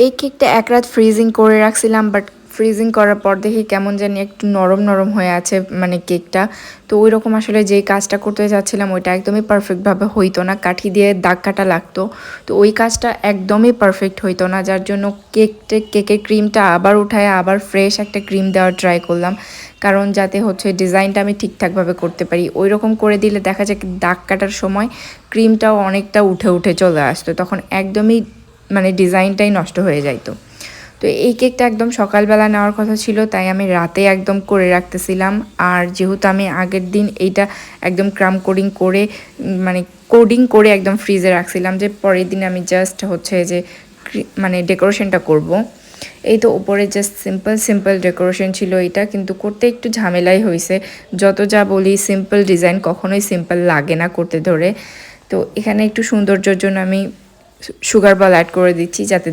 এই কেকটা এক রাত ফ্রিজিং করে রাখছিলাম, বাট ফ্রিজিং করার পর দেখি কেমন জানি একটু নরম নরম হয়ে আছে মানে কেকটা। তো ওই রকম আসলে যেই কাজটা করতে যাচ্ছিলাম ওইটা একদমই পারফেক্টভাবে হইতো না, কাঠি দিয়ে দাগ কাটা লাগতো। তো ওই কাজটা একদমই পারফেক্ট হইতো না, যার জন্য কেকের ক্রিমটা আবার উঠায় আবার ফ্রেশ একটা ক্রিম দেওয়ার ট্রাই করলাম, কারণ যাতে হচ্ছে ডিজাইনটা আমি ঠিকঠাকভাবে করতে পারি। ওই রকম করে দিলে দেখা যায় দাগ কাটার সময় ক্রিমটাও অনেকটা উঠে উঠে চলে আসতো, তখন একদমই মানে ডিজাইনটাই নষ্ট হয়ে যাইতো। তো এই কেকটা একদম সকালবেলা নেওয়ার কথা ছিল, তাই আমি রাতে একদম করে রাখতেছিলাম। আর যেহেতু আমি আগের দিন এইটা একদম ক্রাম কোডিং করে মানে কোডিং করে একদম ফ্রিজে রাখছিলাম, যে পরের দিন আমি জাস্ট হচ্ছে যে মানে ডেকোরেশনটা করব। এই তো উপরে জাস্ট সিম্পল সিম্পল ডেকোরেশন ছিল এটা, কিন্তু করতে একটু ঝামেলাই হয়েছে। যত যা বলি সিম্পল ডিজাইন কখনোই সিম্পল লাগে না করতে ধরে। তো এখানে একটু সৌন্দর্যের জন্য আমি সুগার বল অ্যাড করে দিচ্ছি, যাতে